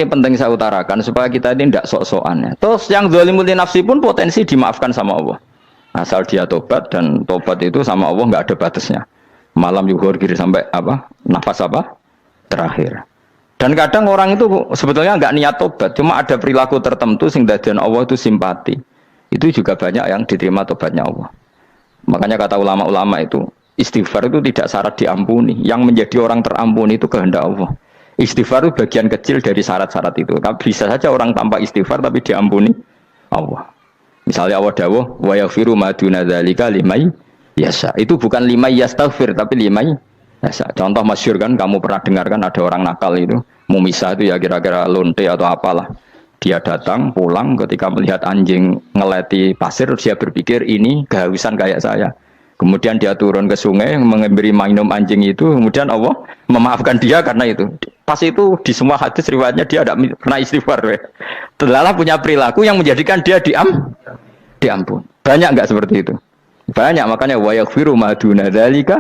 Ini penting saya utarakan supaya kita ini tidak sok-sokan ya. Terus yang zalimul nafsi pun potensi dimaafkan sama Allah. Asal dia tobat, dan tobat itu sama Allah nggak ada batasnya. Malam yuhur kiri sampai apa? Nafas apa? Terakhir. Dan kadang orang itu sebetulnya nggak niat tobat, cuma ada perilaku tertentu sehingga dadian Allah itu simpati. Itu juga banyak yang diterima tobatnya Allah. Makanya kata ulama-ulama itu, istighfar itu tidak syarat diampuni. Yang menjadi orang terampuni itu kehendak Allah. Istighfar itu bagian kecil dari syarat-syarat itu. Bisa saja orang tanpa istighfar tapi diampuni Allah. Misalnya Allah dawuh, wa yaghfiru ma duna dzalika limay yasha. Itu bukan limay yastaghfir tapi limay yasha. Contoh masyhur kan, kamu pernah dengar kan ada orang nakal itu, mumisa itu ya kira-kira lonte atau apalah. Dia datang pulang ketika melihat anjing ngeleti pasir, dia berpikir ini kehausan kayak saya. Kemudian dia turun ke sungai memberi minum anjing itu, kemudian Allah memaafkan dia karena itu. Pas itu di semua hadis riwayatnya dia tidak pernah istighfar. Terlalu punya perilaku yang menjadikan dia diampun. Banyak enggak seperti itu? Banyak, makanya wa yaghfiru ma duna dzalika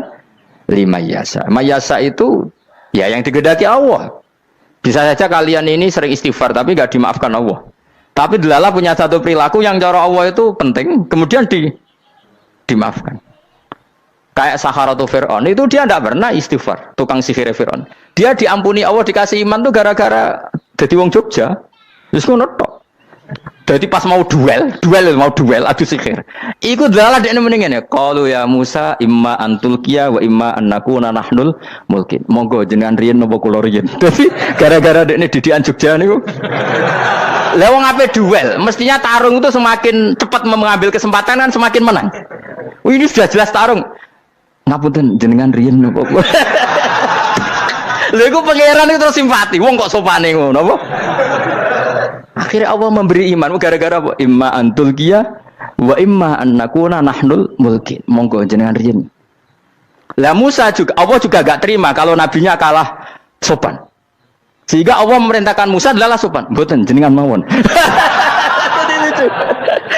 liman yasha. Mayasa itu ya yang digedaki Allah. Bisa saja kalian ini sering istighfar tapi enggak dimaafkan Allah. Tapi delala punya satu perilaku yang cara Allah itu penting, kemudian dimaafkan. Kayak Saharatu Fir'aun itu dia tidak pernah istighfar, tukang sihir Fir'aun. Dia diampuni Allah, dikasih iman tuh gara-gara jadi wong Jogja. Terus ngono tok. Jadi pas mau duel adu sihir. Iku dalah dekne mendingan ya. Qalu ya Musa imma antulqiya wa imma annakuna nahnul mulkin. Monggo jenengan riyen napa kula riyen. Dadi gara-gara dekne didikan Jogja niku. Lah wong ape duel, mestinya tarung itu semakin cepat mengambil kesempatan kan semakin menang. Ini sudah jelas tarung. Ngapunten jenengan riyen napa. Lha iku pangeran itu terus simpati. Wong kok sopane ngono apa? Akhirnya Allah memberi iman gara-gara apa? Imma antul qiyah wa imma annakuna nahnul mulkin. Monggo jenengan riyen. Lah Musa juga Allah juga enggak terima kalau nabinya kalah sopan. Sehingga Allah memerintahkan Musa adalah sopan. Mboten jenengan mawon.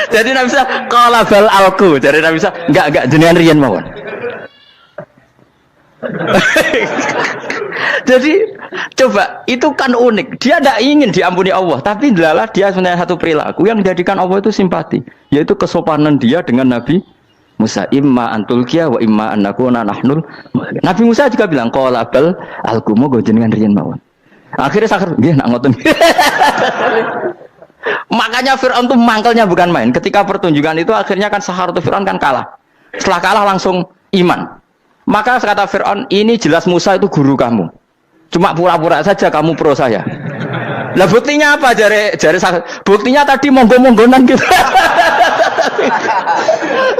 Jadi Nabi Musa qala bal alqu. Jadi Nabi Musa enggak jenengan riyen mawon. Jadi coba itu kan unik. Dia tidak ingin diampuni Allah, tapi adalah dia sebenarnya satu perilaku yang menjadikan Allah itu simpati, yaitu kesopanan dia dengan Nabi Musa. Imma antulqiya wa imma annakuna nahnul. Nabi Musa juga bilang qala bal alqu moga jenengan riyen mawon. Akhirnya sakar nggih nak ngoten. Makanya Fir'aun itu mangkelnya bukan main. Ketika pertunjukan itu akhirnya kan Saharatu Fir'aun kan kalah. Setelah kalah langsung iman. Maka kata Fir'aun, ini jelas Musa itu guru kamu. Cuma pura-pura saja kamu pro saya. Lah buktinya apa? Jare buktinya tadi monggo-monggonan gitu.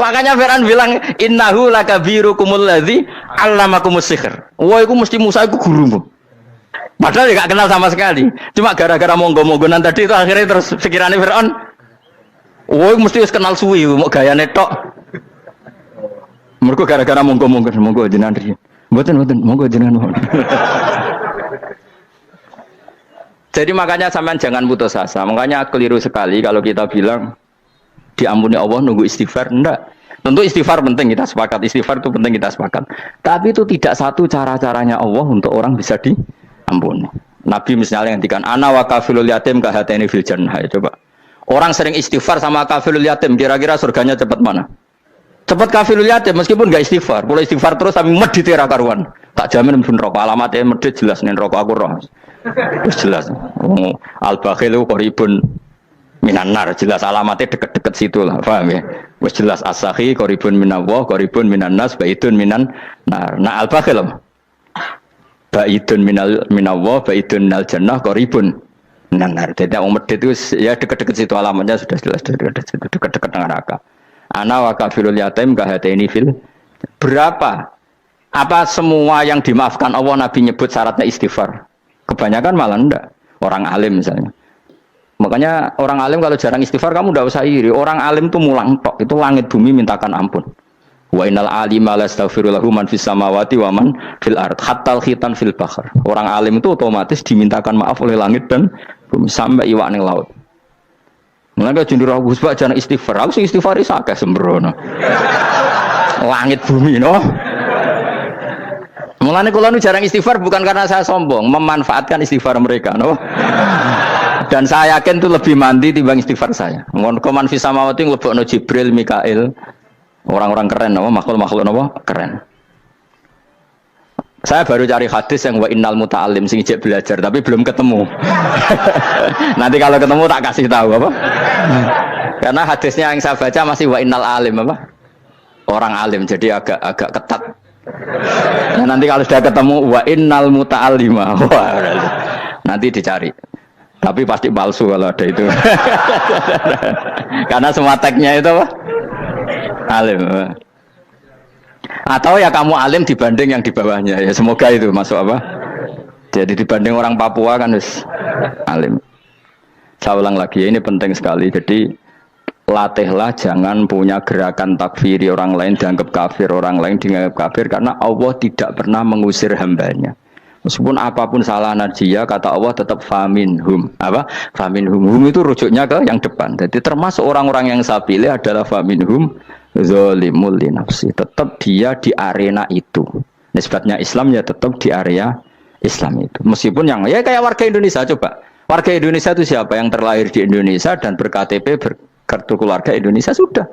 Makanya Fir'aun bilang innahu lakabirukumul ladzi 'allamakumus sihr. Wah, iku mesti Musa iku gurumu. Padahal dia enggak kenal sama sekali. Cuma gara-gara monggo-monggonan tadi itu akhirnya terus pikirannya Fir'aun. Wah, mesti wis kenal suwi, mau gayane tok. Mergo gara-gara monggo jenengan riyen. Mboten monggo jenengan mohon. Jadi makanya sampean jangan putus asa. Makanya keliru sekali kalau kita bilang diampuni Allah nunggu istighfar. Enggak. Tentu istighfar penting, kita sepakat. Istighfar itu penting, kita sepakat. Tapi itu tidak satu cara-caranya Allah untuk orang bisa diampuni. Nabi misalnya ngendikan ana wa kafilul yatim ka hatani fil jannah. Coba. Orang sering istighfar sama kafilul yatim, kira-kira surganya cepat mana? Cepat kafilul yatim meskipun enggak istighfar. Boleh istighfar terus tapi medhit ra karuan. Tak jamin pun rokok alamatnya medhit jelas nen rokok aku roh. Wis jelas. Al-bakhilu qaribun minan nar, jelas alamatnya deket-deket situ lah, paham ya? Wis jelas as-sakhi qaribun minallah, qaribun minan nas, baidun minan nar. Nah al-bakhil baidun minallah, baidun minal jannah, qaribun minan nar. Jadi wong medhit itu ya deket-deket situ alamatnya sudah jelas deket-deket dengan neraka. Ana wa kafilul yatim ka hataini fil. Berapa? Apa semua yang dimaafkan Allah Nabi nyebut syaratnya istighfar? Kebanyakan malah enggak. Orang alim misalnya. Makanya orang alim kalau jarang istighfar kamu enggak usah iri. Orang alim tuh mulang tok, itu langit bumi mintakan ampun. Wa innal alima lastaghfiru lahu man fis samawati wa man fil ard hatta khitan fil bahr. Orang alim itu otomatis dimintakan maaf oleh langit dan bumi sampai iwak ning laut. Mulane jendur Gus Pak jangan istighfar. Aku sing istighfar is akeh sembrono. Langit bumi no. Mulane kula nu jarang istighfar bukan karena saya sombong, memanfaatkan istighfar mereka, no? Dan saya yakin itu lebih mandi timbang istighfar saya. Ngon koman fi samawati nglebokno Jibril, Mikail, orang-orang keren, no? Makhluk-makhluk no? Keren. Saya baru cari hadis yang wa innal muta'allim sing ijek belajar tapi belum ketemu. Nanti kalau ketemu tak kasih tahu apa? Karena hadisnya yang saya baca masih wa innal alim apa? Orang alim jadi agak ketat. Nah, nanti kalau sudah ketemu wa innal muta'allima. Wah, nanti dicari. Tapi pasti palsu kalau ada itu. Karena semua tagnya itu apa? Alim. Atau ya kamu alim dibanding yang di bawahnya. Ya semoga itu masuk apa? Jadi dibanding orang Papua kan harus alim. Saya ulang lagi, ini penting sekali. Jadi latihlah jangan punya gerakan takfiri orang lain dianggap kafir, orang lain dianggap kafir, karena Allah tidak pernah mengusir hambanya. Meskipun apapun salah dia, kata Allah tetap faminhum. Apa? Faminhum. Hum itu rujuknya ke yang depan. Jadi termasuk orang-orang yang saya pilih adalah faminhum zalimul li nafsi. Tetap dia di arena itu. Nisbatnya Islam ya tetap di area Islam itu. Meskipun yang ya kayak warga Indonesia coba. Warga Indonesia itu siapa? Yang terlahir di Indonesia dan ber-KTP kartu keluarga Indonesia sudah.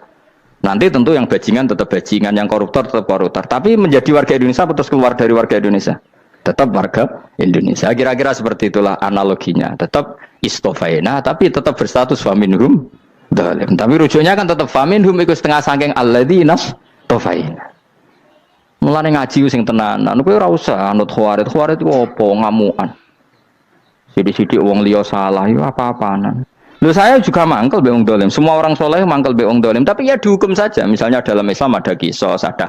Nanti tentu yang bajingan tetap bajingan, yang koruptor tetap koruptor. Tapi menjadi warga Indonesia terus keluar dari warga Indonesia, tetap warga Indonesia. Kira-kira seperti itulah analoginya. Tetap istofaina, tapi tetap berstatus faminhum dalim. Tapi rujuknya kan tetap faminhum ikut setengah sangking alladzina tofaina. Mulane ngaji sing tenanan. Kowe ora usah anut khawarit. Khawarit ku opo ngamukan. Sidik-sidik wong liya salah yo apa-apanan. Loh saya juga mangkel be wong dolim. Semua orang soleh mangkel be wong dolim. Tapi ya dihukum saja. Misalnya dalam Islam ada kisos, ada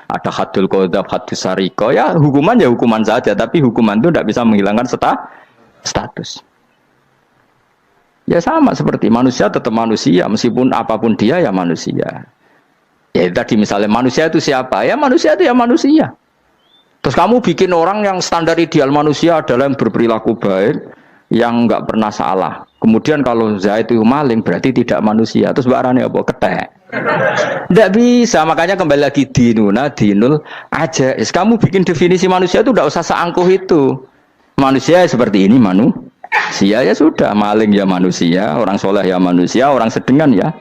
ada hadul qadzaf, hadus sariko. Ya hukuman saja. Tapi hukuman itu tidak bisa menghilangkan status. Ya sama seperti manusia tetap manusia. Meskipun apapun dia ya manusia. Ya tadi misalnya manusia itu siapa? Ya manusia itu ya manusia. Terus kamu bikin orang yang standar ideal manusia adalah yang berperilaku baik, yang enggak pernah salah. Kemudian kalau Zaid itu maling berarti tidak manusia. Terus barane apa? Ketek. Tidak bisa, makanya kembali lagi dinul aja. Kamu bikin definisi manusia itu tidak usah seangkuh itu. Manusia seperti ini manusia ya sudah, maling ya manusia, orang soleh ya manusia, orang sedengan ya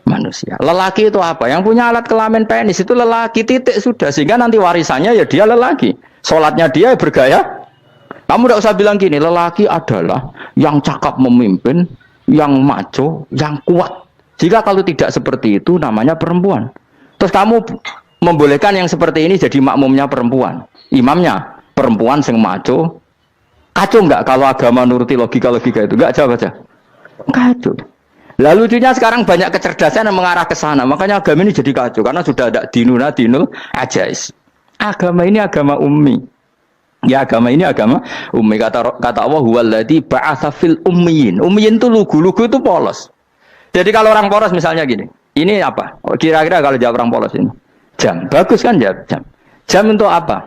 manusia. Lelaki itu apa? Yang punya alat kelamin penis itu lelaki, titik sudah. Sehingga nanti warisannya ya dia lelaki. Sholatnya dia bergaya. Kamu tidak usah bilang gini, lelaki adalah yang cakap memimpin, yang maco, yang kuat. Jika kalau tidak seperti itu namanya perempuan. Terus kamu membolehkan yang seperti ini jadi makmumnya perempuan. Imamnya perempuan sing maco. Kacau enggak kalau agama nuruti logika-logika itu? Enggak jawab aja. Kacau. Lalu lucunya sekarang banyak kecerdasan yang mengarah ke sana. Makanya agama ini jadi kacau karena sudah ada dinul ajais. Agama ini agama ummi. Ya agama ini agama ummi. Kata Allah huwallazi ba'atsa fil ummiyin. Ummiyin itu lugu itu polos. Jadi kalau orang polos misalnya gini. Ini apa? Kira-kira kalau jawab orang polos ini. Jam. Bagus kan jam. Jam untuk apa?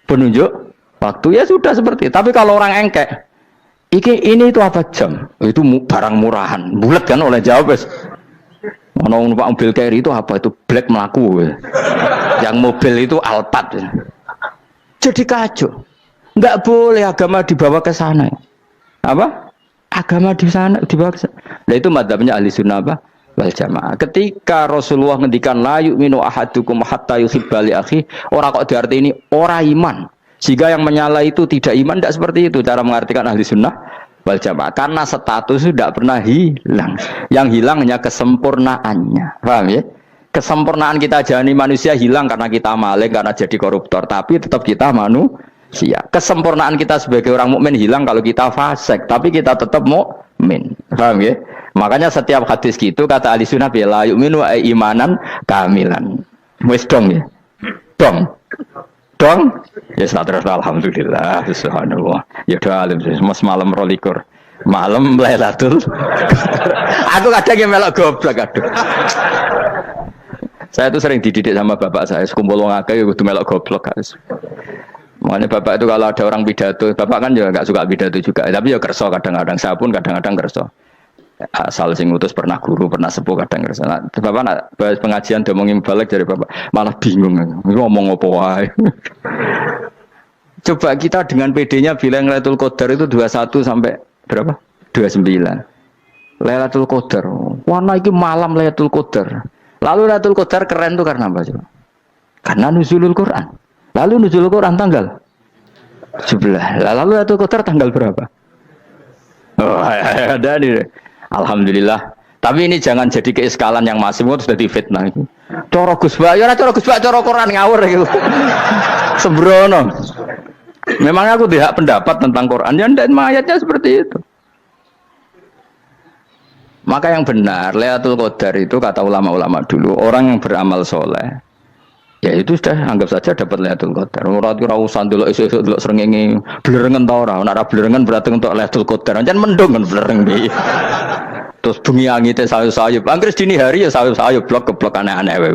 Penunjuk waktu ya sudah seperti itu. Tapi kalau orang engkek, ini itu apa jam? Itu barang murahan. Bulat kan oleh jawab. Ono numpak mobil carry itu apa? Itu black melaku. Yang mobil itu Alphard. Jadi kacau. Enggak boleh agama dibawa ke sana. Apa? Agama di sana dibawa ke sana. Nah itu madzhabnya ahli sunnah apa? Wal jamaah. Ketika Rasulullah ngendikan la yu'minu ahadukum hatta yuhibba li akhi, ora kok diarti ini ora iman. Jika yang menyala itu tidak iman, tidak seperti itu cara mengartikan ahli sunnah wal jamaah. Karena status itu tidak pernah hilang. Yang hilang hanya kesempurnaannya. Paham ya? Kesempurnaan kita jalani manusia hilang karena kita maling, karena jadi koruptor. Tapi tetap kita manusia. Kesempurnaan kita sebagai orang mukmin hilang kalau kita fasik. Tapi kita tetap mukmin. Paham ya? Makanya setiap hadis gitu kata ahli sunnah la yu'minu imanan kamilan. Wis dong ya? Dong. Ya terus alhamdulillah subhanallah. Ya doa alim semua malam rolikur. Malam Lailatul. Aku kadang yang melok goblok aduh. Saya itu sering dididik sama bapak saya, sekumpul wong akeh ya kudu melok goblok guys. Makanya bapak itu kalau ada orang pidato, bapak kan juga enggak suka pidato juga, tapi ya kerso kadang-kadang, saya pun kadang-kadang kerso. asal sing ngutus pernah guru, pernah sepuh kadang ngersana. Bapak nak bahas pengajian domongin balik dari Bapak, malah bingung. Ngomong apa wae. Coba kita dengan PD-nya bilang Lailatul Qadar itu 21 sampai berapa? 29. Lailatul Qadar. Warna iki malam Lailatul Qadar. Lalu Lailatul Qadar keren tuh karena apa coba? Karena nuzulul Quran. Lalu nuzulul Quran tanggal 11. Lalu Lailatul Qadar tanggal berapa? Oh, ada nih. Alhamdulillah. Tapi ini jangan jadi keiskalan yang masif itu sudah difitnah itu. Coro Gus Bak, ya coro Gus Bak, coro Quran ngawur gitu. Sembrono. Memang aku tidak pendapat tentang Quran, ya dan ayatnya seperti itu. Maka yang benar, Lailatul Qadar itu kata ulama-ulama dulu, orang yang beramal soleh, ya itu sudah anggap saja dapat Lailatul Qadar. Ora usah ndelok esuk-esuk ndelok srengenge blerengen ta ora. Nek ora blerengen berarti untuk Lailatul Qadar. Jan mendung kan blereng iki. Terus bengi angite sayup-sayup. Anggere dini hari ya sayup-sayup blok-blok aneh-aneh wae.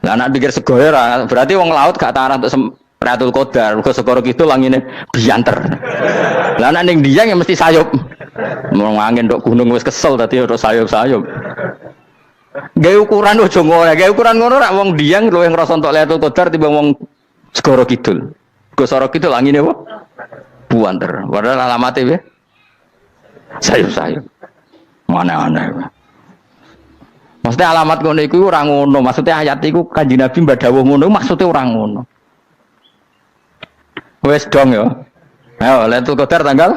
Lah nek pikir sego ora, berarti wong laut gak tarah untuk Lailatul Qadar. Mergo segoro kidul langine bianter. Lah nek ning Dieng ya mesti sayup. Mau angin tok gunung wis kesel dadi ora sayup-sayup. Gawe ukuran ojo ngono, gawe ukuran ngono rak wong Dieng luwih ngrasa entuk Lailatul Qadar timbang wong segoro kidul. Segoro kidul angine apa? Buanter. Padahal alamate piye? Sayup-sayup. Mana-mana. Maksudnya alamat ngono iku ora ngono, maksudnya ayat iku Kanjeng Nabi mbadhawuh ngono, maksudnya ora ngono. Wes dong ya. Ayo Lailatul Qadar tanggal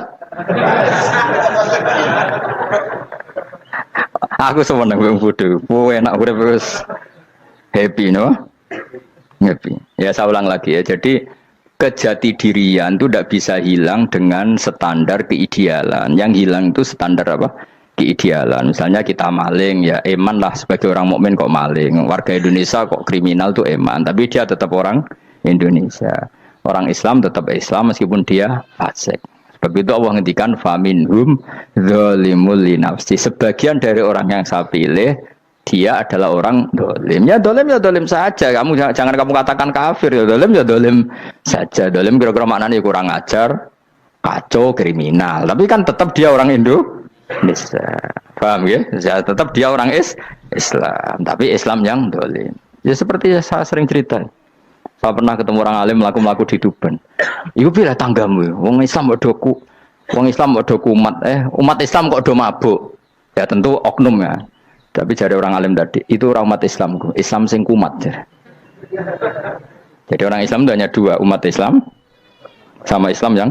aku seneng wong bodho. Kowe enak urip wis happy no? Happy. Ya saya ulang lagi ya. Jadi kejati dirian itu tidak bisa hilang dengan standar keidealan. Yang hilang itu standar apa? Keidealan. Misalnya kita maling ya eman lah sebagai orang mukmin kok maling. Warga Indonesia kok kriminal tuh eman, tapi dia tetap orang Indonesia. Orang Islam tetap Islam meskipun dia fasik. Sebab itu Allah ngendikan faminhum zalimul linafsi. Sebagian dari orang yang saya pilih dia adalah orang dolim. Ya dolim saja. Kamu jangan kamu katakan kafir ya dolim saja. Dolim kira-kira maknanya kurang ajar, kacau, kriminal. Tapi kan tetap dia orang Indonesia. Paham ya? Ya tetap dia orang Islam. Tapi Islam yang dolim. Ya seperti saya sering cerita. Saya pernah ketemu orang alim melaku-melaku di Tuban. Iku pilih tanggamu. Wong Islam kok doku. Wong Islam kok doku umat Islam kok do mabuk. Ya tentu oknum ya. Tapi jadi orang alim tadi, itu orang umat Islam. Islam sing kumat. Jadi orang Islam itu hanya dua, umat Islam sama Islam yang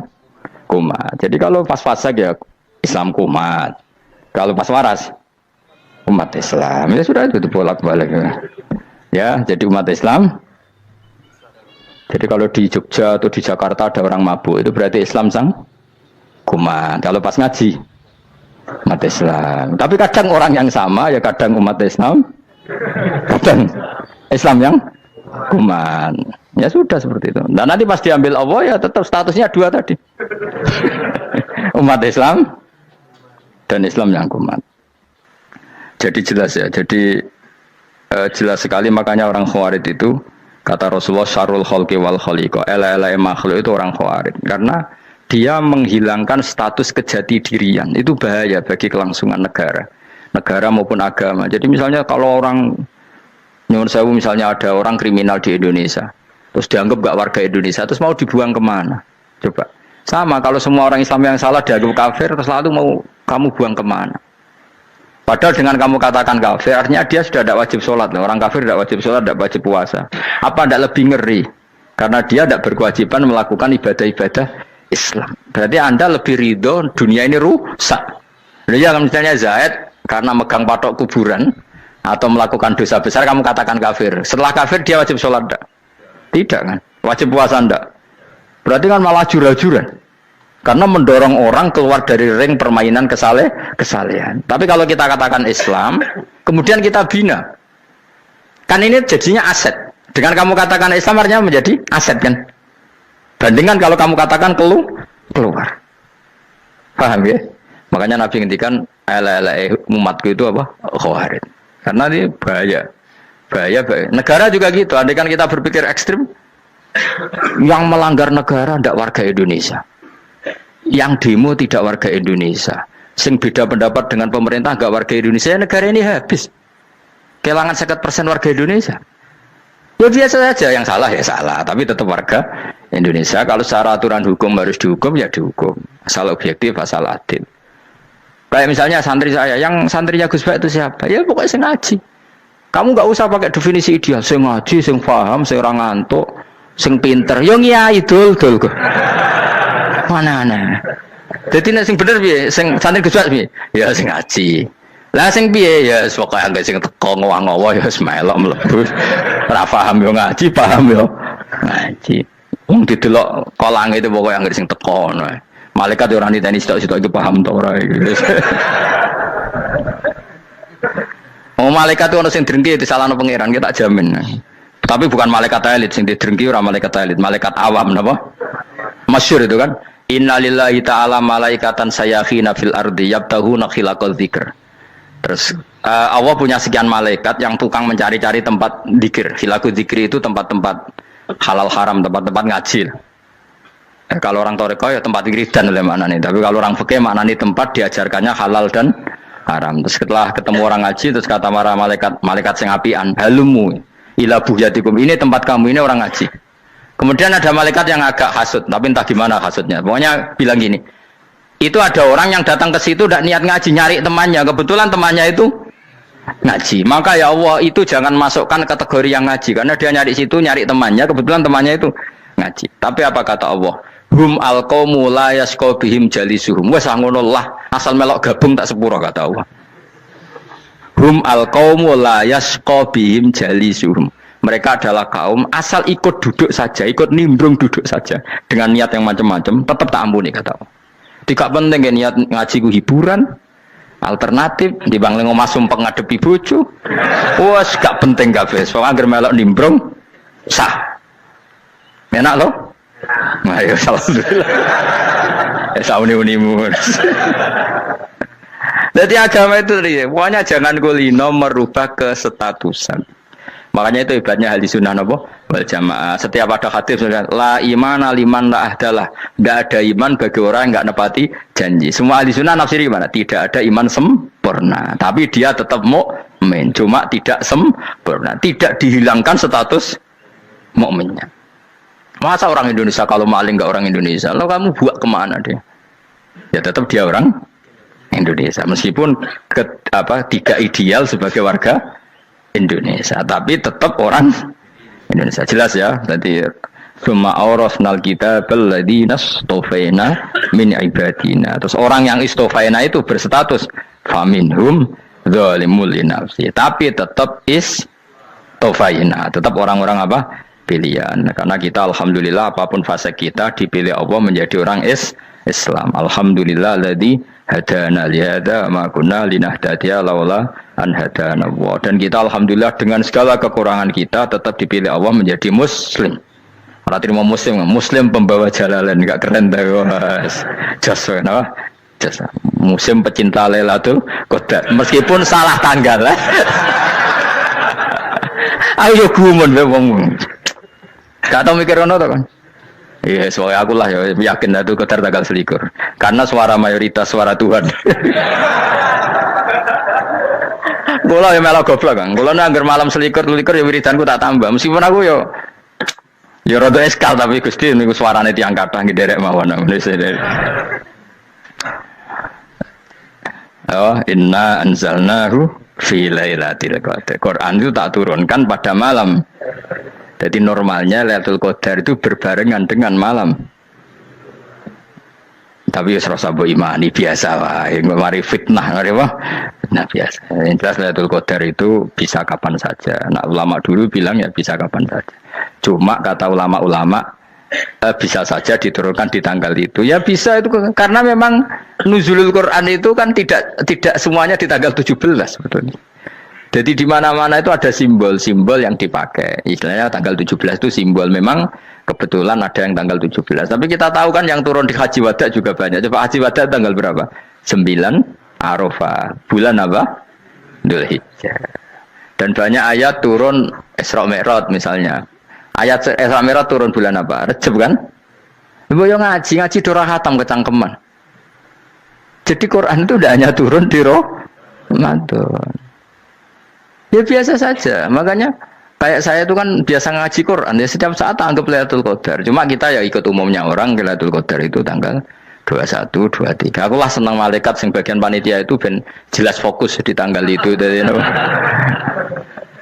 kumat. Jadi kalau pas fasik ya Islam kumat. Kalau pas waras umat Islam. Ya sudah itu bolak-balik. Ya, jadi umat Islam. Jadi kalau di Jogja atau di Jakarta ada orang mabuk, itu berarti Islam sang kumat. Kalau pas ngaji, umat Islam. Tapi kadang orang yang sama, ya kadang umat Islam, kadang Islam yang kumat. Ya sudah seperti itu. Dan nanti pas diambil Allah, ya tetap statusnya dua tadi. Umat Islam dan Islam yang kumat. Jadi jelas ya. Jadi jelas sekali makanya orang Khawarij itu kata Rasulullah syarrul khalqi wal khaliqa. Ela-ela makhluk itu orang Khawarij karena dia menghilangkan status kejati dirian. Itu bahaya bagi kelangsungan negara maupun agama. Jadi misalnya kalau orang nyuwun sewu misalnya ada orang kriminal di Indonesia, terus dianggap gak warga Indonesia, terus mau dibuang kemana? Coba. Sama kalau semua orang Islam yang salah dianggap kafir, terus lalu mau kamu buang kemana? Padahal dengan kamu katakan kafir, artinya dia sudah tidak wajib sholat. Orang kafir tidak wajib sholat, tidak wajib puasa. Apa tidak lebih ngeri? Karena dia tidak berkewajiban melakukan ibadah-ibadah Islam. Berarti Anda lebih ridho dunia ini rusak. Ya misalnya Zaid karena megang patok kuburan atau melakukan dosa besar, kamu katakan kafir. Setelah kafir dia wajib sholat tidak? Tidak kan? Wajib puasa tidak? Berarti kan malah jura-jura. Karena mendorong orang keluar dari ring permainan kesalehan. Tapi kalau kita katakan Islam, kemudian kita bina. Kan ini jadinya aset. Dengan kamu katakan Islam artinya menjadi aset kan? Bandingkan kalau kamu katakan keluar. Paham ya? Makanya Nabi ngendikan ala-ala umatku itu apa? Khawarij. Karena ini bahaya. Bahaya. Negara juga gitu. Andai kan kita berpikir ekstrim, yang melanggar negara tidak warga Indonesia. Yang demo tidak warga Indonesia. sing beda pendapat dengan pemerintah enggak warga Indonesia, negara ini habis. Kehilangan 50% warga Indonesia. Ya biasa saja, yang salah ya salah, tapi tetap warga Indonesia. Kalau secara aturan hukum harus dihukum ya dihukum. Asal objektif, asal adil. Kayak misalnya santri saya, yang santrinya Gus Bak itu siapa? Ya pokoknya sing ngaji. Kamu nggak usah pakai definisi ideal, sing ngaji, sing paham, sing ora ngantuk, sing pinter. Yo ngiyai dul kok. Mana. Jadi nek sing bener piye? Sing santri Gus Bak piye? Ya sing ngaji. Lah sing piye ya pokoke anggere sing teko ngowah-ngowah ya melok mlebu. Ora paham yo ngaji, paham yo ngaji. Wong didelok kolange itu pokoke anggere sing teko ngono. Malaikat yo ora niteni sitok-sitok iki paham to ora iki. Oh malaikat itu ono sing drengki disalahno pangeran kita jamin. Tapi bukan malaikat elit sing didrengki ora malaikat elit, malaikat awam napa? Masyhur itu kan. Innalillahi ta'ala malaikatan sayakhina fil ardi yabtahuna khilaqal dzikr. Terus Allah punya sekian malaikat yang tukang mencari-cari tempat dzikir. Khilaqul dzikri itu tempat-tempat halal haram, tempat-tempat ngaji. Kalau orang Toreko ya tempat wiridan oleh maknanya. Tapi kalau orang fikih maknanya tempat diajarkannya halal dan haram. Terus setelah ketemu orang ngaji, terus kata para malaikat sing apian, halumu ila buhyatikum. Ini tempat kamu, ini orang ngaji. Kemudian ada malaikat yang agak hasud, tapi entah gimana hasudnya. Pokoknya bilang gini, itu ada orang yang datang ke situ tidak niat ngaji, nyari temannya. Kebetulan temannya itu ngaji. Maka ya Allah itu jangan masukkan kategori yang ngaji, karena dia nyari situ, nyari temannya. Kebetulan temannya itu ngaji. Tapi apa kata Allah? Hum alqaumu la yasqa bihim jalisuhum. Wes ngono lah, asal melok gabung tak sepuro kata Allah. Hum alqaumu la yasqa bihim jalisuhum. Mereka adalah kaum asal ikut duduk saja, ikut nimbrung duduk saja dengan niat yang macam-macam, tetap tak ampuni kata Allah. Tidak penting ya niat ngaji ku hiburan, alternatif di bangling omah sumpah ngadepi bojo. Wes gak penting kabeh. Wong anggere melok nimbrung sah. Enak loh. Nah, ya alhamdulillah. Sauni-unimu. Jadi agama itu pokoknya jangan kulino merubah kesestatusan. Makanya itu hebatnya ahli sunnah wal jamaah. Setiap ada hadis la imana liman la ahdalah. Tidak ada iman bagi orang yang enggak nepati janji. Semua ahli sunnah nafsiri gimana? Tidak ada iman sempurna, tapi dia tetap mukmin, cuma tidak sempurna, tidak dihilangkan status mukminnya. Masa orang Indonesia kalau maling enggak orang Indonesia? Lalu kamu buat kemana dia? Ya tetap dia orang Indonesia, meskipun tidak ideal sebagai warga Indonesia, tapi tetap orang Indonesia. Jelas ya. Tadi summa awrasnal kitabal ladzina istofaina min ibadina. Terus orang yang istofaina itu berstatus faminhum zalimul linafsi. Tapi tetap istofaina, tetap orang-orang apa? Pilihan. Karena kita alhamdulillah apapun fase kita dipilih Allah menjadi orang Islam. Alhamdulillah alladzi hadana lihada ma kunna linahtadiya laula an hadana Allah. Dan kita alhamdulillah dengan segala kekurangan kita tetap dipilih Allah menjadi muslim. Ora terima muslim pembawa jalalan, enggak keren ta Mas. Jos napa? Jos. Muslim pecinta Lailatul Qadar. Meskipun salah tanggal. Ayo gumun wong. Gak tau mikir ngono to kan? Iya, soalnya aku lah ya yakin itu Qadar tanggal 21. Karena suara mayoritas suara Tuhan. Kula ya malah goblok kan. Kula nek anggar malam 21 ya wiridanku tak tambah. Meskipun aku ya rada eskal tapi Gusti niku suarane tiyang kathah ngederek mawon. Oh, inna anzalnahu fi lailatul qadar. Quran itu tak turunkan pada malam. Jadi normalnya Lailatul Qadar itu berbarengan dengan malam. Tapi ya serasa mbok imani biasa wae, mari fitnah ngene wae. Nah biasa. Yang jelas Lailatul Qadar itu bisa kapan saja. Nah ulama dulu bilang ya bisa kapan saja. Cuma kata ulama-ulama bisa saja diturunkan di tanggal itu. Ya bisa itu karena memang nuzulul Quran itu kan tidak semuanya di tanggal 17 sebetulnya. Jadi di mana-mana itu ada simbol-simbol yang dipakai. Istilahnya tanggal 17 itu simbol. Memang kebetulan ada yang tanggal 17. Tapi kita tahu kan yang turun di Haji Wada juga banyak. Coba Haji Wada tanggal berapa? 9 Arafah. Bulan apa? Dzulhijjah. Dan banyak ayat turun Isra Mi'raj misalnya. Ayat Isra Mi'raj turun bulan apa? Rejab kan? Ibu yang ngaji dora khatam kecangkeman. Jadi Quran itu tidak hanya turun di Ramadan. Ya biasa saja. Makanya kayak saya itu kan biasa ngaji Quran. Ya setiap saat anggap Lailatul Qadar. Cuma kita ya ikut umumnya orang Lailatul Qadar itu tanggal 21, 23. Aku lah senang malaikat sing bagian panitia itu ben jelas fokus di tanggal itu.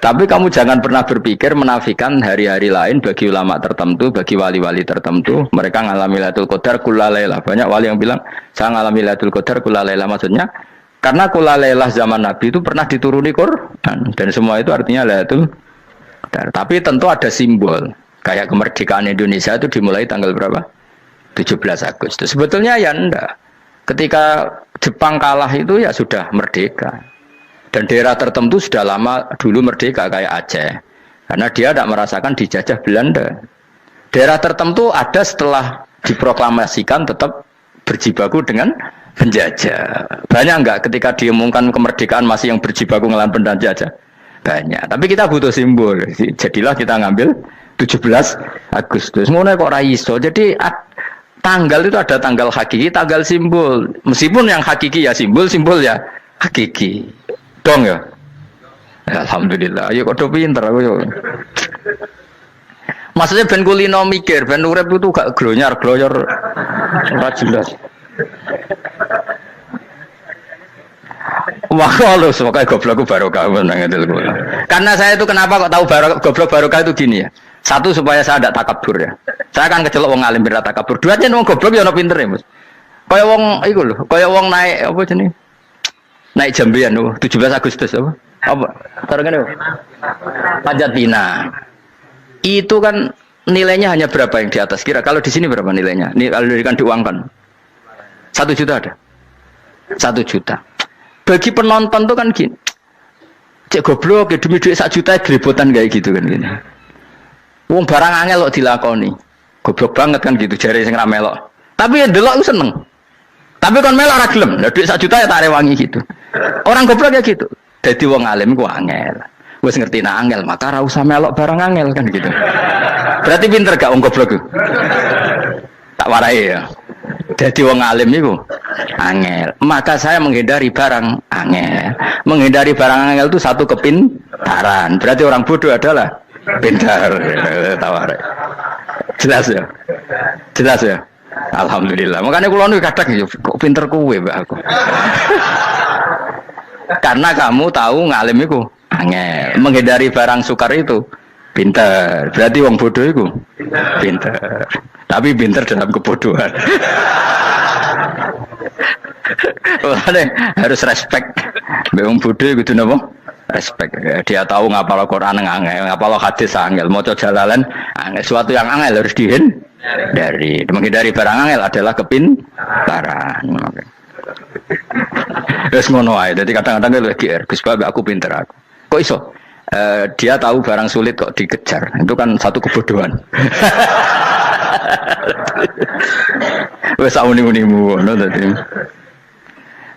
Tapi kamu jangan pernah berpikir menafikan hari-hari lain bagi ulama tertentu, bagi wali-wali tertentu. Mereka ngalami Lailatul Qadar kullalaila. Banyak wali yang bilang, saya ngalami Lailatul Qadar kullalaila. Maksudnya, karena kullalaila zaman Nabi itu pernah dituruni Quran. Dan semua itu artinya Lailatul Qadar. Tapi tentu ada simbol. Kayak kemerdekaan Indonesia itu dimulai tanggal berapa? 17 Agustus. Sebetulnya ya enggak. Ketika Jepang kalah itu ya sudah merdeka. Dan daerah tertentu sudah lama dulu merdeka kayak Aceh. Karena dia tidak merasakan dijajah Belanda. Daerah tertentu ada setelah diproklamasikan tetap berjibaku dengan penjajah. Banyak enggak ketika diumumkan kemerdekaan masih yang berjibaku ngelawan penjajah? Banyak. Tapi kita butuh simbol. Jadilah kita ngambil 17 Agustus. Ngono kok ra iso. Jadi tanggal itu ada tanggal hakiki, tanggal simbol. Meskipun yang hakiki ya simbol, simbol ya hakiki. Dong ya? Alhamdulillah. Ayo kok pinter aku yo. Maksudnya ben kulino mikir, ben urip itu gak glonyar-glonyor ora jelas. Wah, lu semoga goblokku barokah menang itu. Karena saya itu kenapa kok tahu goblok barokah itu gini ya. Satu supaya saya tidak takabur ya. Saya akan kecelok wong alim berat takabur. Dua aja wong goblok ya ono pinter ya, Mas. Kaya wong iku lho, kaya wong naik apa jenenge? Naik jambian loh, 17 Agustus apa? Apa? Taruhkan itu. Pajak Bina. Itu kan nilainya hanya berapa yang di atas? Kira kalau di sini berapa nilainya? Kalau diuangkan 1 juta ada. 1 juta. Bagi penonton tuh kan gini. Cek goblok ya demi duit 1 juta geribotan kayak gitu kan gini. Wong barang angel kok dilakoni. Goblok banget kan gitu jare sing ra melok. Tapi ya delok ku seneng. Tapi kon melok ora gelem. Lah duit 1 juta ya tak rewangi gitu. Orang goblok ya gitu. Dadi wong alim ku angel. Wis ngerti nak angel, maka ora usah melok barang angel kan gitu. Berarti pinter gak wong goblok ku? Tak warai ya. Dadi wong alim iku angel. Maka saya menghindari barang angel. Menghindari barang angel itu satu kepintaran. Berarti orang bodoh adalah pintar. Tak warai. Jelas ya? Jelas ya? Alhamdulillah. Makanya kula niku kadang kok pinter kowe mbak aku. Karena kamu tahu ngalim iku angel. Menghindari barang sukar itu pinter. Berarti wong bodoh iku pinter. Tapi pinter dalam kebodohan. Makanya harus respect. Wong bodoh iku napa? Respect. Dia tahu ngapal Quran angel, ngapal hadis angel, maca jalalan angel. Suatu yang angel harus dari menghindari barang angel adalah kepintaran. Wes ngono ae. Dadi kadang-kadang lagi Gus Bab aku pinter aku. Kok iso? Dia tahu barang sulit kok dikejar. Itu kan satu kebodohan. Wes sauni-unimu ngono dadi.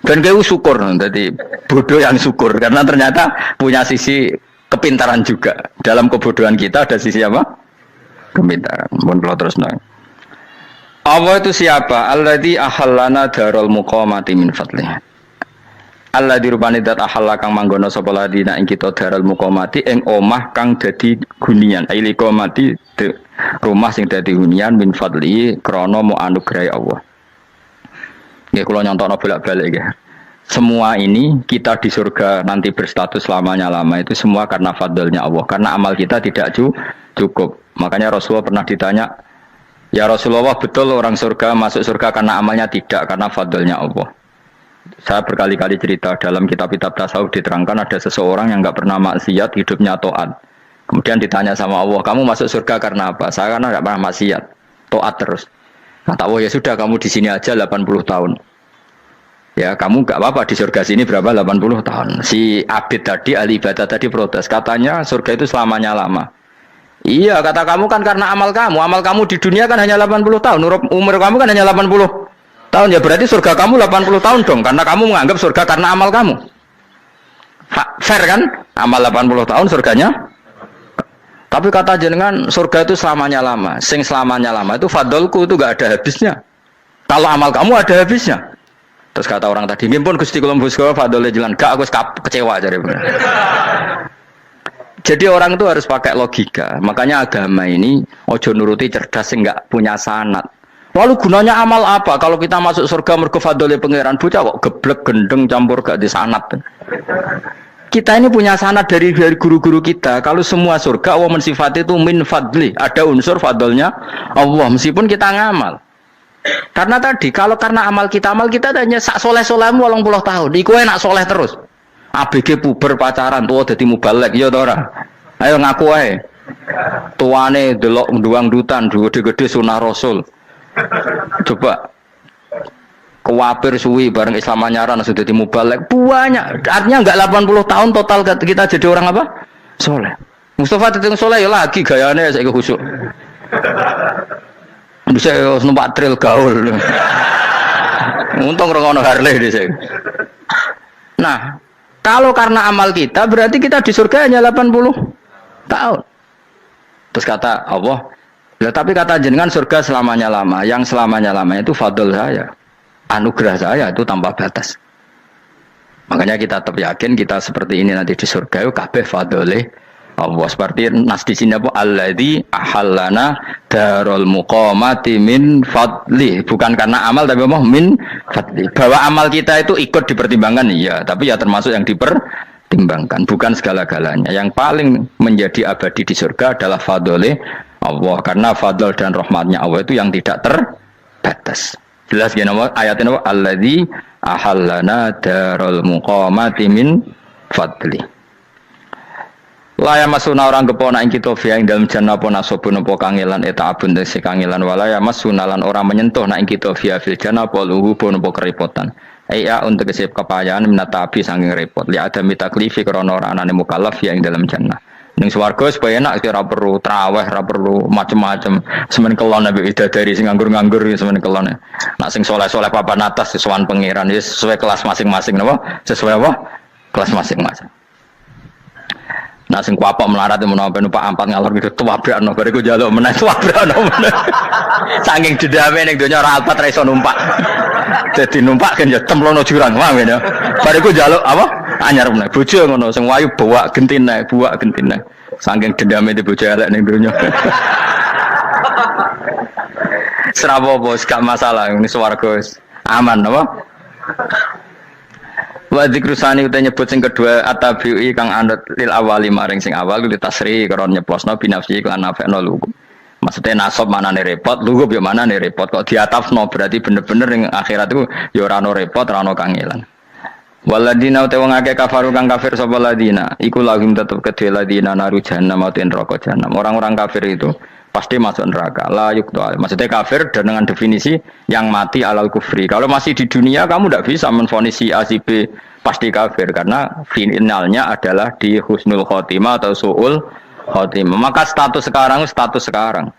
Dan kau syukur dadi bodoh yang syukur karena ternyata punya sisi kepintaran juga. Dalam kebodohan kita ada sisi apa? Kepintaran. Mun kula terusno. Allah itu siapa? Alladzi ahallana darul muqamati min fadlih. Allah dirupani dat ahalla kang manggono sapa ladina ing kita darul muqamati ing omah kang dadi hunian. Aili qamati rumah sing dadi hunian min fadli krana mu anugrahi Allah. Nggih kula nyontokno bolak-balik nggih. Semua ini kita di surga nanti berstatus lamanya-lama itu semua karena fadlnya Allah. Karena amal kita tidak cukup. Makanya Rasulullah pernah ditanya, ya Rasulullah betul orang surga masuk surga karena amalnya tidak, karena fadlnya Allah. Saya berkali-kali cerita dalam kitab-kitab tasawuf diterangkan ada seseorang yang enggak pernah maksiat, hidupnya taat. Kemudian ditanya sama Allah, kamu masuk surga karena apa? Saya karena enggak pernah maksiat, taat terus. Kata Allah, ya sudah kamu di sini aja 80 tahun. Ya kamu enggak apa-apa di surga sini berapa 80 tahun. Si Abid tadi, ahli ibadah tadi protes, katanya surga itu selamanya lama. Iya, kata kamu kan karena amal kamu di dunia kan hanya 80 tahun, umur kamu kan hanya 80 tahun, ya berarti surga kamu 80 tahun dong, karena kamu menganggap surga karena amal kamu. Fair kan? Amal 80 tahun surganya. Tapi kata jenengan surga itu selamanya lama. Sing selamanya lama itu fadolku itu gak ada habisnya. Kalau amal kamu ada habisnya. Terus kata orang tadi, "Ngimpun Gusti kula mbuska fadhole jalan." Gak, aku kecewa jare. Jadi orang itu harus pakai logika. Makanya agama ini ojo nuruti cerdas sing enggak punya sanad. Lalu gunanya amal apa kalau kita masuk surga mergo fadhole pangeran? Bocah kok geblek gendeng campur gak di sanad. Kita ini punya sanad dari guru-guru kita. Kalau semua surga wa mensifat itu min fadli, ada unsur fadlnya Allah meskipun kita ngamal. Karena tadi kalau karena amal kita hanya sak soleh-solehmu 80 tahun. Iku enak soleh terus. ABG puber pacaran tua dadi mubalek ya ta ora? Ayo ngaku ae. Tuane delok nduang dutan gede-gede sunah Rasul. Coba kewapir suwi bareng Islam anyaran sudah dadi mubalek banyak. Artinya enggak 80 tahun total kita jadi orang apa? Soleh. Mustafa teteng soleh ya lagi gayane saiki khusyuk. Bisa numpak trail gaul. Untung rengono Harley dhisik. Nah, kalau karena amal kita berarti kita di surga hanya 80 tahun. Terus kata Allah, ya, tapi kata jenengan surga selamanya lama. Yang selamanya lama itu fadl saya. Anugerah saya itu tanpa batas. Makanya kita tetap yakin kita seperti ini nanti di surga itu kabeh fadlih Allah, seperti nas di sini apa alladzi ahallana darul muqamati min fadli, bukan karena amal tapi apa min fadli. Bahwa amal kita itu ikut dipertimbangkan iya, tapi ya termasuk yang dipertimbangkan, bukan segala-galanya. Yang paling menjadi abadi di surga adalah fadli Allah, karena fadl dan rahmatnya Allah itu yang tidak terbatas. Jelas gini ayatnya apa alladzi ahallana darul muqamati min fadli. Laya masuna orang kepona ing kita via ing dalam jannah apa nasobun apa kangelan eta abun desi kangelan walaya masuna lan orang menyentuh na ing kita via fil jannah apa luhubun apa kerepotan ya untuk kesip kepayaan minata api saking repot li ada mitaklifi krana ora anane mukallaf via ing dalam jannah ning swarga supaya enak ora perlu traweh ora perlu macem-macem semen kelon nabi dari sing nganggur-nganggur semen kelon nak sing soleh-soleh papan atas sesuai pangeran sesuai kelas masing-masing napa sesuai apa kelas masing-masing. Nah sing kuapok melarat menawa numpak ampat ngalor gitu tuwabrakno bariku njaluk meneh tuwabrakno meneh. Saking dendame ning donya ora alpat ra iso numpak. Dadi numpak kan ya cemplungno jurang wae ya. Bariku njaluk apa? Anyar meneh. Bojo ngono sing wayu bawa gentine, buak gentine. Saking dendame di bojo elek ning donya. Serapo bos gak masalah ini swarga aman apa? Wa dzikrusani uta nyebut sing kedua atabi'i kang anut lil awali maring sing awal li tasri karo nyeplosno binafsi lan nafekno lugu. Maksudnya nasab manane repot, lugu yo manane repot kok diatafno berarti bener-bener ning akhirat iku ya ora ono repot, ora ono kangelan. Waladina uta wong akeh kafaru kang kafir sapa ladina, iku lahum tetep kedhe ladina naru jahannam mauten neraka jahannam. Orang-orang kafir itu pasti masuk neraka. La yuqta. Maksudnya kafir dengan definisi yang mati alal kufri. Kalau masih di dunia kamu tidak bisa menvonis si A si B pasti kafir karena finalnya adalah di husnul khotimah atau suul khotimah. Maka status sekarang.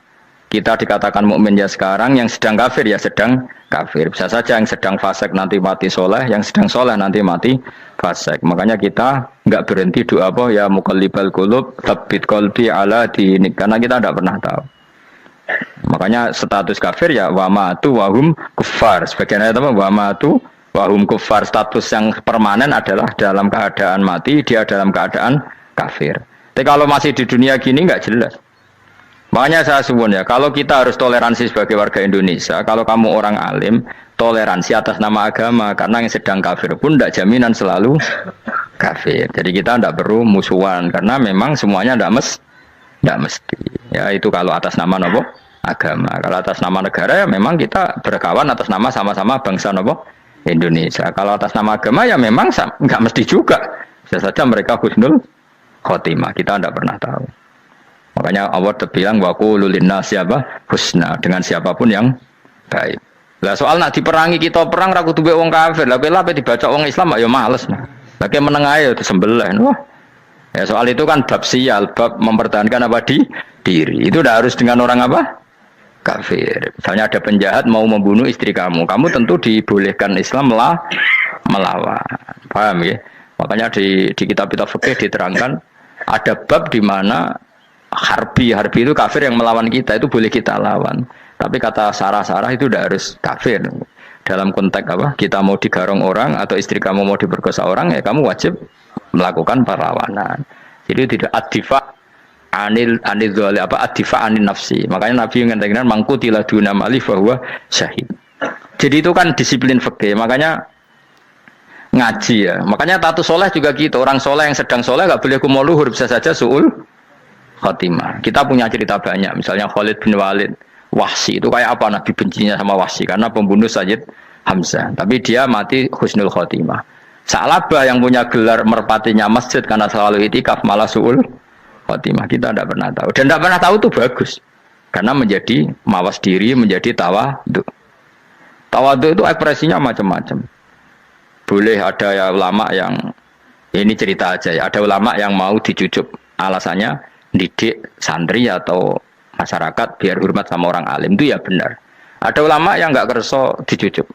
Kita dikatakan mukmin ya sekarang, yang sedang kafir ya sedang kafir. Bisa saja yang sedang fasik nanti mati soleh, yang sedang soleh nanti mati fasik. Makanya kita nggak berhenti doa apa ya muqallibal qulub tsabbit qalbi ala dinik, karena kita tidak pernah tahu. Makanya status kafir ya wa matu wa hum kuffar. Sebagian ayat apa wa matu wa hum kuffar, status yang permanen adalah dalam keadaan mati, dia dalam keadaan kafir. Tapi kalau masih di dunia gini nggak jelas. Makanya saya suwun ya, kalau kita harus toleransi sebagai warga Indonesia, kalau kamu orang alim, toleransi atas nama agama, karena yang sedang kafir pun tidak jaminan selalu kafir. Jadi kita tidak perlu musuhan, karena memang semuanya tidak mesti. Ya itu kalau atas nama nopo agama. Kalau atas nama negara ya memang kita berkawan atas nama sama-sama bangsa nopo Indonesia. Kalau atas nama agama ya memang nggak mesti juga. Bisa saja mereka husnul khotimah. Kita tidak pernah tahu. Makanya Allah terbilang waqulu linnasi siapa husna, dengan siapapun yang baik. Lah soal nak diperangi kita perang ra kudu wong kafir. Lah kowe lape dibaca wong Islam ya males. Lah kowe meneng ae disembelih. Wah. Ya soal itu kan bab sial, bab mempertahankan apa diri. Itu udah harus dengan orang apa? Kafir. Misalnya ada penjahat mau membunuh istri kamu tentu dibolehkan Islam melawan. Paham ya? Makanya di kitab-kitab fikih diterangkan ada bab di mana harbi itu kafir yang melawan kita itu boleh kita lawan. Tapi kata sarah itu udah harus kafir. dalam konteks apa? Kita mau digarong orang atau istri kamu mau diperkosa orang, ya kamu wajib melakukan perlawanan. Jadi tidak adifa anil dzali apa adifa anil nafsi. Makanya Nabi mengatakan mangkutila duna mali bahwa syahid. Jadi itu kan disiplin fikih. Makanya ngaji ya. Makanya tatu soleh juga gitu. Orang soleh yang sedang soleh nggak boleh kumuluhur, bisa saja suul khotimah. Kita punya cerita banyak. Misalnya Khalid bin Walid, Wahsi itu kayak apa Nabi bencinya sama Wahsi karena pembunuh Sayyid Hamzah. Tapi dia mati husnul khotimah. Sa'labah yang punya gelar merpatinya masjid karena selalu itikaf malah suul khotimah. Kita tidak pernah tahu. Dan tidak pernah tahu itu bagus. Karena menjadi mawas diri, menjadi tawadhu. Tawadhu itu ekspresinya macam-macam. Boleh ada ya ulama yang ini cerita aja ya. Ada ulama yang mau dicucup. Alasannya didik santri atau masyarakat biar hormat sama orang alim itu ya benar. Ada ulama yang nggak kerso dicucup.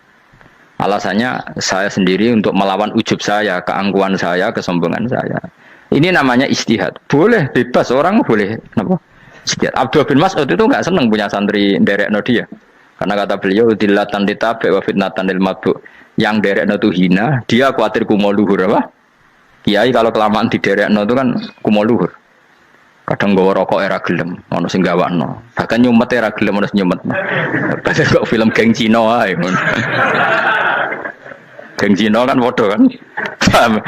Alasannya saya sendiri untuk melawan ujub saya, keangkuhan saya, kesombongan saya. Ini namanya ijtihad. Boleh bebas orang boleh. Kenapa? Ijtihad. Abdul bin Mas'ud itu nggak senang punya santri derekno dia. Karena kata beliau dilatan ditabe wa fitnatan lil mabdu. Yang derekno itu hina, dia khawatir kumo luhur apa? Kiai kalau kelamaan di derekno itu kan kumo luhur. Kadang gawa rokok era gelem, ono sing gawakno. Bahkan nyumet era gelem ono sing nyumet. Padahal kok film geng Cina ae. Geng Cina kan padha kan.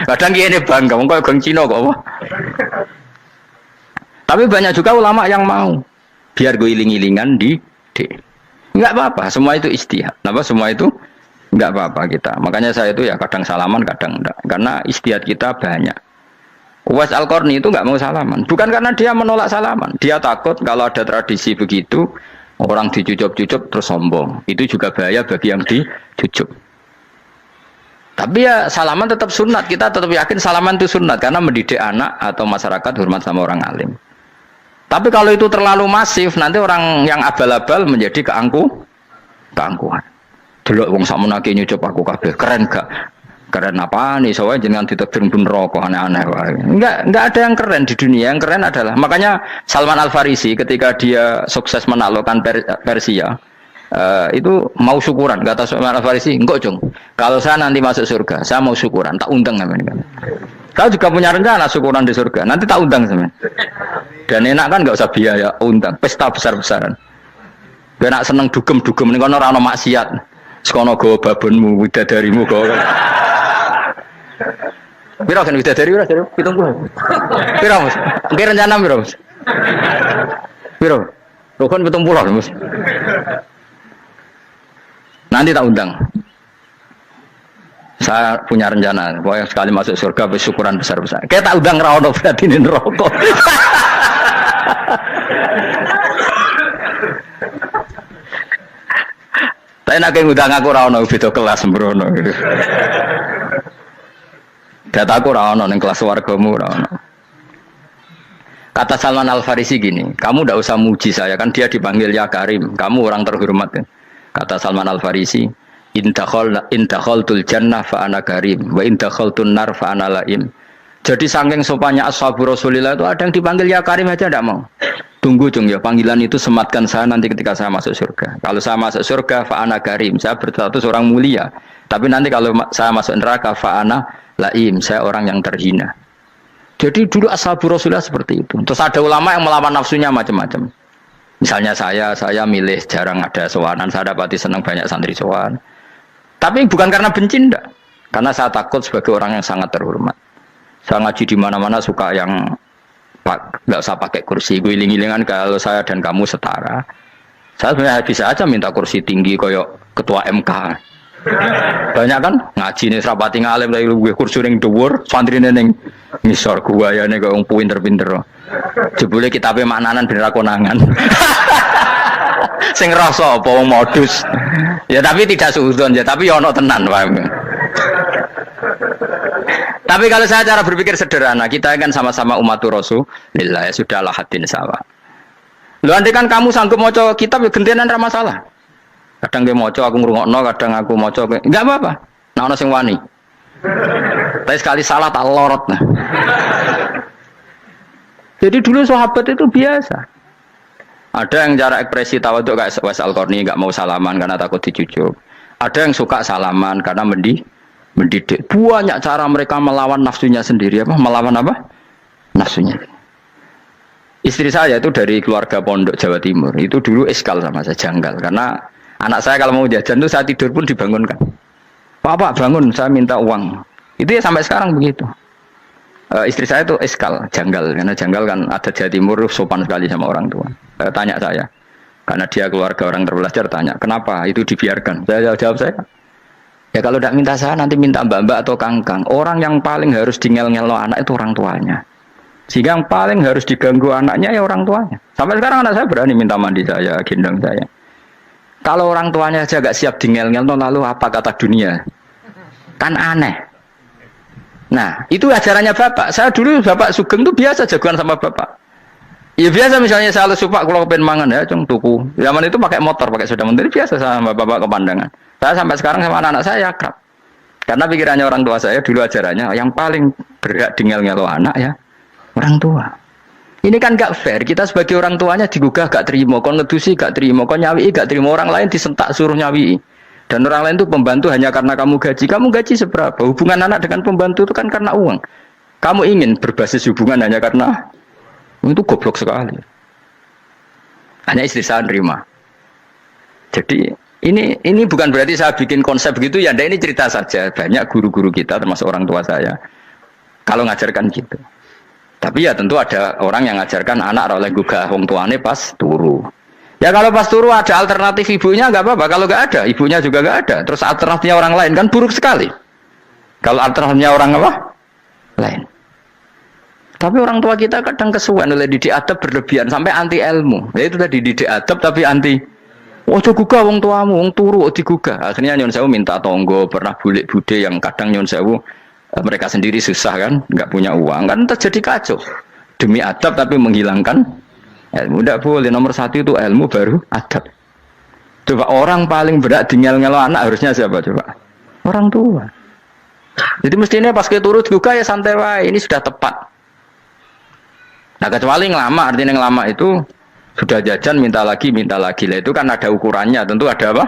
Kadang kiye ne bangga wong kok geng Cina kok apa? Tapi banyak juga ulama yang mau biar gue iling-ilingan di enggak apa-apa, semua itu ijtihad. Kenapa semua itu enggak apa-apa kita. Makanya saya itu ya kadang salaman, kadang enggak. Karena ijtihad kita banyak. Uwais Al-Qarni itu enggak mau salaman. Bukan karena dia menolak salaman. Dia takut kalau ada tradisi begitu, orang dicucup-cucup terus sombong. Itu juga bahaya bagi yang dicucup. Tapi ya salaman tetap sunat. Kita tetap yakin salaman itu sunat. Karena mendidik anak atau masyarakat hormat sama orang alim. Tapi kalau itu terlalu masif, nanti orang yang abal-abal menjadi keangkuhan. Delok wong sakmenake nyucup aku kabeh, keren gak? Keren apa nih? Soalnya jangan ditektir pun rokok aneh-aneh. Enggak ada yang keren di dunia. Yang keren adalah makanya Salman Al Farisi ketika dia sukses menaklukkan Persia, itu mau syukuran. Kata Salman Al Farisi, enggak Jong. Kalau saya nanti masuk surga, saya mau syukuran. Tak undang namanya. Kau juga punya rencana syukuran di surga. Nanti tak undang sama. Dan enak kan nggak usah biaya undang. Pesta besar-besaran. Enak seneng dugem-dugem. Ini kono rano maksiat. Sekono go babonmu, widadarimu go. Piro kan widadari ora jare 70. Piro Mas? Engke rencana piro Mas? Piro? Rokon 70 Mas. Nanti tak undang. Saya punya rencana, pokoknya sekali masuk surga bersyukuran besar-besar. Kayak tak undang ra ono berarti ning neraka. Tapi nek ngundang aku ra ono beda kelas sembrono. Dataku ra ono ning kelas wargamu ra ono. Kata Salman Al Farisi gini, kamu ndak usah muji saya kan dia dipanggil ya Karim, kamu orang terhormat. Kata Salman Al Farisi, indakhaltul jannah fa ana karim wa indakhaltun nar fa ana laim. Jadi saking sopannya ashabu Rasulillah itu ada yang dipanggil ya Karim aja tidak mau. Tunggu Jung ya, panggilan itu sematkan saya nanti ketika saya masuk surga. Kalau saya masuk surga fa ana karim, saya berstatus orang mulia. Tapi nanti kalau saya masuk neraka fa ana laim, saya orang yang terhina. Jadi dulu ashabu Rasulillah seperti itu. Terus ada ulama yang melawan nafsunya macam-macam. Misalnya saya milih jarang ada sowanan, saya dapati senang banyak santri sowan. Tapi bukan karena benci enggak. Karena saya takut sebagai orang yang sangat terhormat. Saya ngaji di mana-mana suka yang enggak usah pakai kursi, guling-gilingan kalau saya dan kamu setara. Saya sebenarnya bisa aja minta kursi tinggi koyok ketua MK. Banyak kan ngaji nih serapati ngalim dari gue kursi ning dhuwur, santrine ning ngisor guayane kok wong pinter-pinter. Jebule kitabe maknanan ben ra konangan. Sing rasa apa wong modus. Ya tapi tidak suudzon ya, tapi ya ono tenan paham. Tapi kalau saya cara berpikir sederhana, kita kan sama-sama umatur Rasulillah, ya sudahlah hadin sawa. Lho andai kan kamu sanggup maca kitab ya gentenan ra masalah. Kadang dia maca aku ngrungokno, kadang aku maca enggak apa-apa. Nah ono sing wani. Tapi sekali salah tak lorot nah. Jadi dulu sahabat itu biasa. Ada yang cara ekspresi tawadhu kayak Uwais Al-Qarni enggak mau salaman karena takut dicucup. Ada yang suka salaman karena mendidik. Banyak cara mereka melawan nafsunya sendiri. Melawan apa? Nafsunya. Istri saya itu dari keluarga pondok Jawa Timur. Itu dulu iskal sama saya, janggal. Karena anak saya kalau mau jajan itu saya tidur pun dibangunkan. Pak bangun, saya minta uang. Itu ya sampai sekarang begitu. Istri saya itu iskal, janggal. Karena janggal kan ada Jawa Timur sopan sekali sama orang tua. Tanya saya. Karena dia keluarga orang terpelajar, tanya, kenapa itu dibiarkan? Saya jawab saya, ya kalau tidak minta saya, nanti minta mbak-mbak atau kangkang. Orang yang paling harus ngel-ngelo anak itu orang tuanya. Sehingga yang paling harus diganggu anaknya ya orang tuanya. Sampai sekarang anak saya berani minta mandi saya, gendong saya. Kalau orang tuanya aja gak siap ngel-ngel, lalu apa kata dunia? Kan aneh. Nah, itu ajarannya bapak. Saya dulu bapak Sugeng itu biasa jagoan sama bapak. Ya biasa misalnya saya lupa kalau pengen mangan ya, cung tuku. Zaman itu pakai motor, pakai sepeda motor biasa sama bapak ke Pandangan. Saya sampai sekarang sama anak-anak saya akrab. Karena pikirannya orang tua saya dulu ajarannya yang paling berhak ngel-ngelo anak ya orang tua. Ini kan gak fair. Kita sebagai orang tuanya digugah gak terima, kon ngedusi gak terima, kon nyawi gak terima, orang lain disentak suruh nyawi. Dan orang lain itu pembantu hanya karena kamu gaji. Kamu gaji seberapa? Hubungan anak dengan pembantu itu kan karena uang. Kamu ingin berbasis hubungan hanya karena itu goblok sekali. Hanya istri saya nerima. Jadi ini bukan berarti saya bikin konsep begitu ya. Ini cerita saja. Banyak guru-guru kita termasuk orang tua saya kalau ngajarkan gitu. Tapi ya tentu ada orang yang ngajarkan anak oleh gugah wong tuane pas turu. Ya kalau pas turu ada alternatif ibunya nggak apa-apa. Kalau nggak ada ibunya juga nggak ada. Terus alternatifnya orang lain kan buruk sekali. Kalau alternatifnya orang apa? Lain. Tapi orang tua kita kadang kesuwen oleh didik adab berlebihan sampai anti ilmu. Ya itu tadi didik adab tapi anti. Oh gugah wong tuamu, wong turu digugah. Akhirnya nyon sewu minta tonggo, pernah bulik bude yang kadang nyon sewu mereka sendiri susah kan, nggak punya uang kan terjadi kacau. Demi adab tapi menghilangkan ilmu. Tidak boleh. Nomor satu itu ilmu baru adab. Coba orang paling berat ngel-ngelo anak harusnya siapa coba? Orang tua. Jadi mestinya pas ke turu digugah ya santai wae. Ini sudah tepat. Nah kecuali ngelama, artinya ngelama itu sudah jajan minta lagi lah itu kan ada ukurannya, tentu ada apa?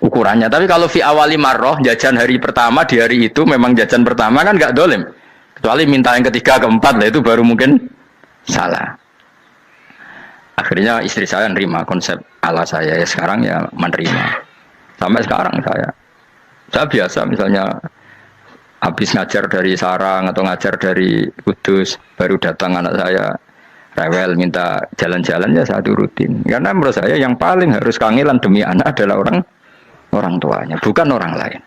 Ukurannya. Tapi kalau fi awali marroh jajan hari pertama di hari itu memang jajan pertama kan nggak dolim. Kecuali minta yang ketiga keempat lah itu baru mungkin salah. Akhirnya istri saya nerima konsep ala saya ya sekarang ya menerima. Sampai sekarang saya biasa misalnya habis ngajar dari Sarang atau ngajar dari Kudus baru datang anak saya rewel minta jalan-jalan ya saya turutin karena menurut saya yang paling harus kangelan demi anak adalah orang tuanya bukan orang lain.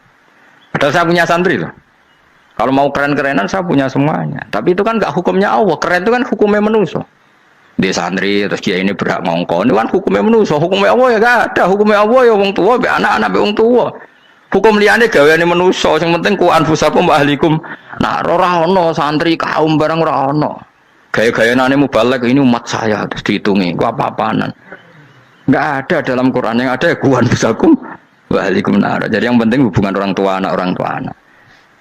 Padahal saya punya santri loh. Kalau mau keren-kerenan saya punya semuanya. Tapi itu kan gak hukumnya Allah. Keren itu kan hukumnya manusia. Di santri terus dia ini berhak ngongkon itu kan hukumnya manusia. Hukumnya Allah ya gak ada. Hukumnya Allah ya wong tua be anak-anak be wong tua. Hukum liyane gaweane manusa, sing penting ku anfusakum wa ahlikum. Nah, ora ono santri kaum barang ora ono. Gaya-gayanane mubalek ini umat saya terus dihitungi, ku apa-apanan. Enggak ada dalam Quran yang ada ku anfusakum wa ahlikum nar. Jadi yang penting hubungan orang tua anak.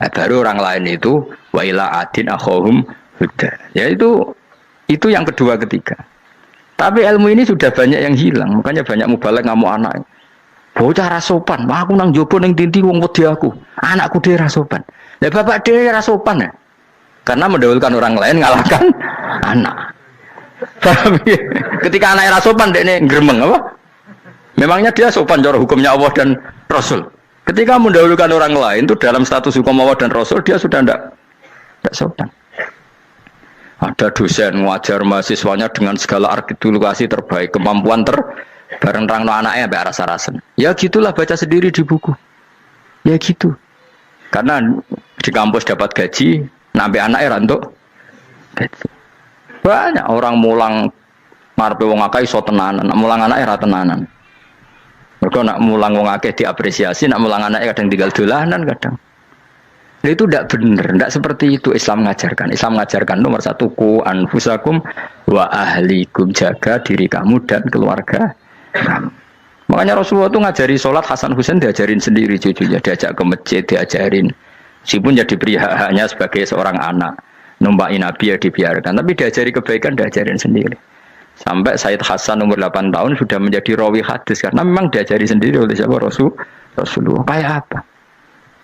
Nah, baru orang lain itu wa ila adin akhahum huda. Ya itu yang kedua ketiga. Tapi ilmu ini sudah banyak yang hilang, makanya banyak mubalek ngamuk anak. Bocah rasopan, aku nang jopo ning tinti wong wedi aku. Anakku dhewe rasopan. Lah bapak dhewe rasopan ya. Karena mendahulukan orang lain ngalahkan anak. Ketika anaknya rasopan dekne gremeng apa? Memangnya dia sopan cara hukumnya Allah dan Rasul. Ketika mendahulukan orang lain itu dalam status hukum Allah dan Rasul dia sudah tidak sopan. Ada dosen ngajar mahasiswanya dengan segala artikulasi terbaik, kemampuan bareng terang no anaknya sampai rasa-rasen. Ya gitulah baca sendiri di buku. Ya gitu. Karena di kampus dapat gaji, nampe anaknya rantuk gaji. Banyak orang mulang ngarepe wong akeh iso tenanan, mulang anaknya ra tenanan. Mergo nak mulang wong akeh diapresiasi, nak mulang anaknya kadang tinggal dolanan kadang. Nah, itu tidak benar, tidak seperti itu Islam mengajarkan. Islam mengajarkan nomor satu ku anfusakum wa ahlikum, jaga diri kamu dan keluarga. Makanya Rasulullah itu ngajari sholat Hasan Husain diajarin sendiri cucunya, diajak ke masjid diajarin. Meskipun jadi beri hak-haknya sebagai seorang anak, numpain Nabi ya dibiarkan, tapi diajari kebaikan diajarin sendiri. Sampai Sayyid Hasan umur 8 tahun sudah menjadi rawi hadis karena memang diajari sendiri oleh siapa Rasulullah kayak apa?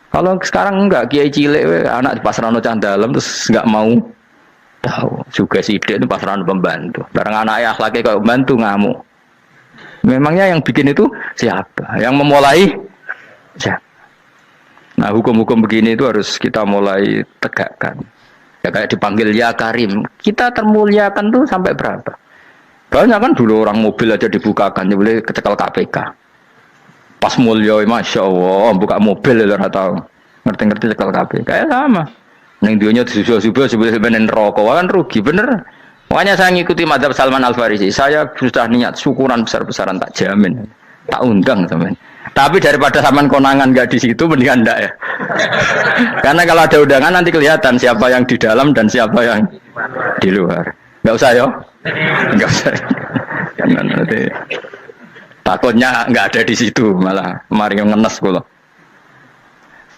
Kalau sekarang enggak kiai cilik anak di pasrano cah dalam terus enggak mau tahu. Juga si ide itu pasrano pembantu. Barang anak ayah laki kayak pembantu ngamuk. Memangnya yang bikin itu siapa? Yang memulai siapa? Nah hukum-hukum begini itu harus kita mulai tegakkan. Ya kayak dipanggil ya Karim. Kita termuliakan tuh sampai berapa? Banyak kan dulu orang mobil aja dibukakan, dia boleh kecekel KPK. Pas mulia, masya Allah, buka mobil ya tahu. Ngerti-ngerti cekel KPK. Kayak sama. Neng dunia disusul-susul sebenarnya rokok kan rugi bener. Makanya saya ngikuti madzhab Salman Al Farisi. Saya sudah niat syukuran besar-besaran tak jamin, tak undang teman. Tapi daripada saman konangan gak di situ, mendingan enggak ya. Karena kalau ada undangan nanti kelihatan siapa yang di dalam dan siapa yang di luar. Enggak usah yo, enggak usah. Jangan nanti. Takutnya nggak ada di situ malah mari ngenes kula.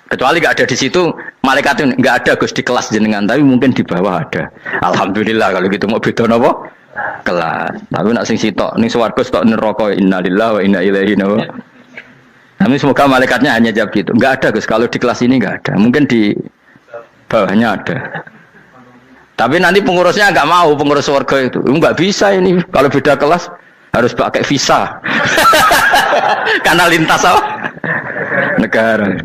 Kecuali nggak ada di situ, malaikat itu nggak ada Gus di kelas jenengan, tapi mungkin di bawah ada. Alhamdulillah kalau gitu mau beda napa? Kelas. Tapi nak sing sitok ning swarga stok neraka innalillahi wa inna ilaihi raji'un. Tapi semoga malaikatnya hanya jawab gitu. Nggak ada Gus, kalau di kelas ini nggak ada. Mungkin di bawahnya ada. Tapi nanti pengurusnya nggak mau, pengurus warga itu nggak bisa ini kalau beda kelas. Harus pakai visa karena lintas apa? Negara.